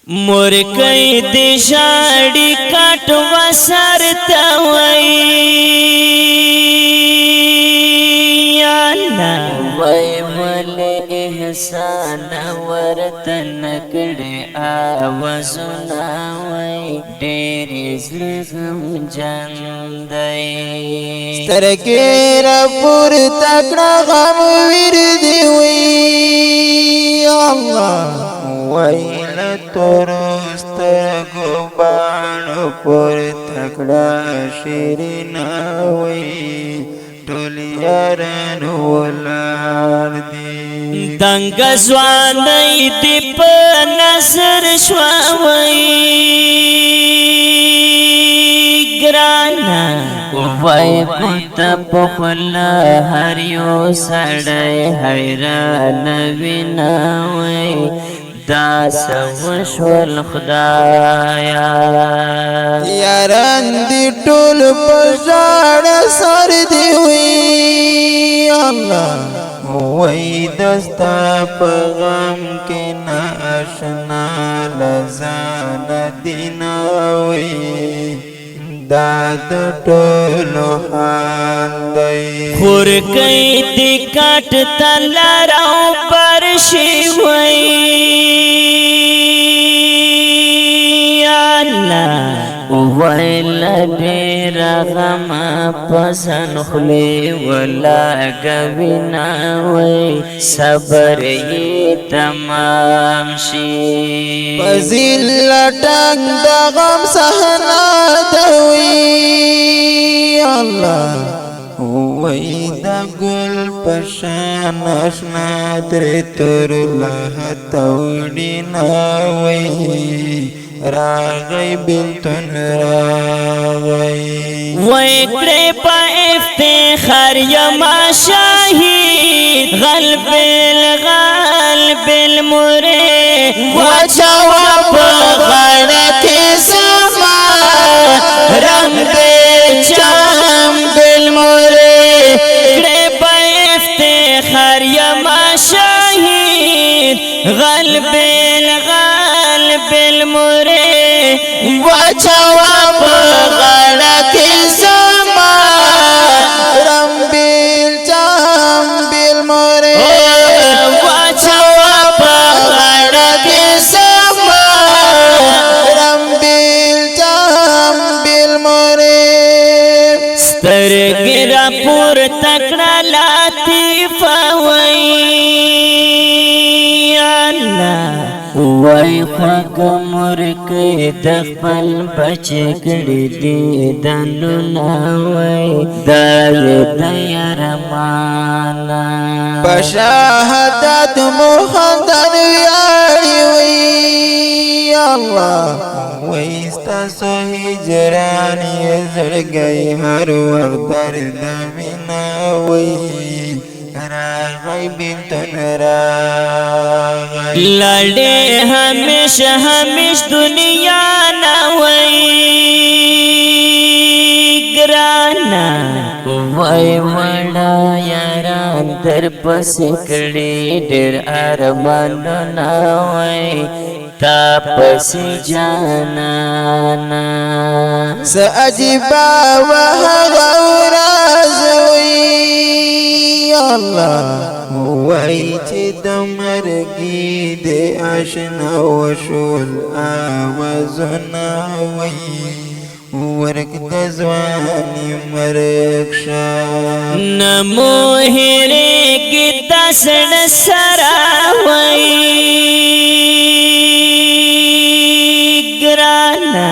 مرکئی دی شاڑی کٹ وسر توئی وی مل احسان ورتن کڑی آوازنا وی دیری زلغم جندئی سترگی را پور تکڑا غم وردی وی اللہ ویل ترسترگو بانو پور تکڑا شیرنا وی ټولی یاران ولار دی دنگ زوانی دی پا نظر شواوی گرانا وی کتا پخلا هر یو سڑی حیران ویناوی دا سوشول خدایا یاران دی ټول پژاړ سر دی وی الله وی دستا پیغام کې ناشنا لزان دینا وی دا د ټولو حال دی خور کئی دی کٹ تلارو پرشی وی ویل دیر غم پسن خلی ولا گوینا وی صبر یی تمام شی پزیل لٹنگ دا غم سحنا دوی اللہ وی دا گل پشان اشنا در تر لہ توڑینا وی راغی بلتن راغی ویکڑے پا افتخار یما شاہید غلب الغالب المرے وچواب غرق سما رنگ چام بالمرے ویکڑے پا افتخار یما شاہید غلب الغالب المرے وچواب غرق سما رمبیل چام بالمرے وچواب غرق سما رمبیل چام بالمرے سترگی را پور تکڑا لاتیفا وی وی خوک مرکی دخپل بچی کڑی دی دنو ناوی دای دیارمانا بشاہدت مخندن ویاری وی اللہ ویستاسو ہجرانی زرگئی ہر وقت دردمینا وی راغی بنتن راغی لڑے ہمیش ہمیش دنیا نوی گرانا وی وڑا یاران در پس کڑی در ارمانو نوی تا پس جانانا سأجبا وغورازوی اللہ وی چی دمرگی دے آشنا وشول آوازنا وی ورک دزوانی مرکشا نمو ہیرے کی تسڑ سراوی گرانا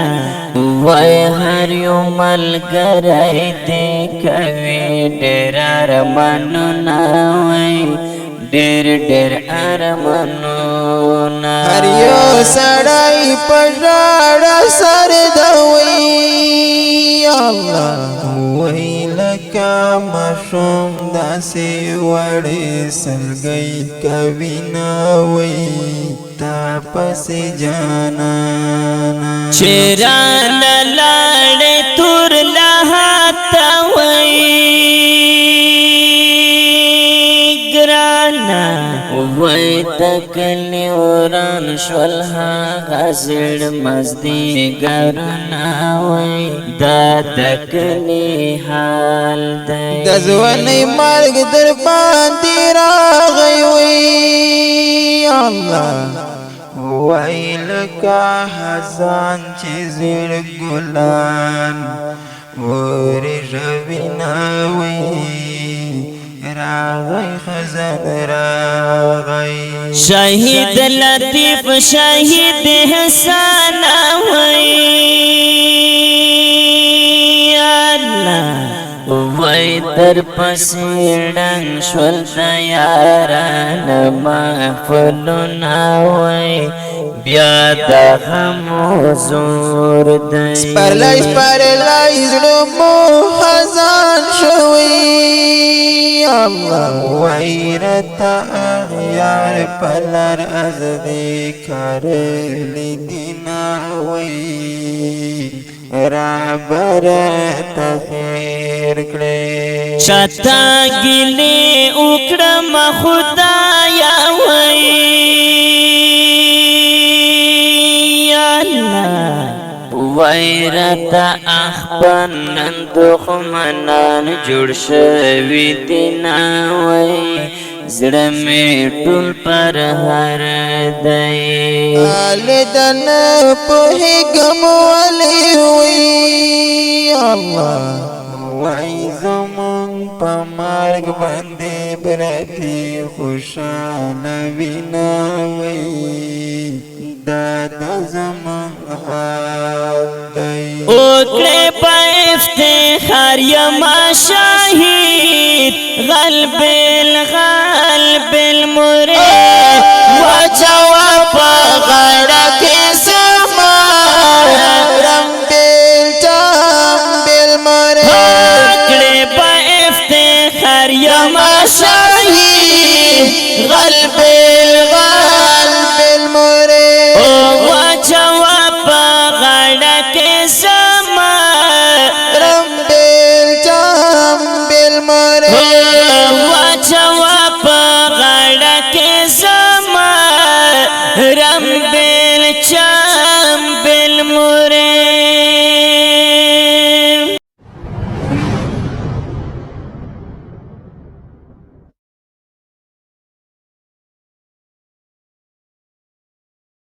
وی ہر یو مل گرائی دے کوی ڈیر ارمانو ناوی ڈیر ڈیر ارمانو ناوی ہر یو سڑائی پجاڑ سر دوی اللہ وی لکا مشوم داسی وڑی سلگئی کوینا وی تا پس جانانا چیران لاڑے تور لہاتا وی گرانا وای تکلی وران شول هغه زړ مازدیګرونه وای دا تکلی حال دی د ځوانۍ مرګ در باندې راغی وی الله وای لکه خزان چې زړ ګلان ورژوینا وی راغی خزان راغی شهید لطیف شهید حسن وای الله وای در پسې ډنګ شول د یارانه محفلونه وای بیا د غم زور دی سپرلی زړه مو خزان شوی الله وای رتا یار پلر از دې کار لیدینا وای رابر تخیر کړي چاته ګلې وکړم خدایا وای الله وای راته اخبن نن دښمنان جوړ شوي دي نه وای زړه مې ټول پر هر دی آلدن پوهېږم ولې وی الله وای زمون په مرګ باندې براتي خوشاله وینا وی دا د زمون حال دی وکړې په افتخار یما شهید غلب المرید وچوا په غاړه کې سما رمبل چامبل مرید وکړې په افتخار یما شهید غلب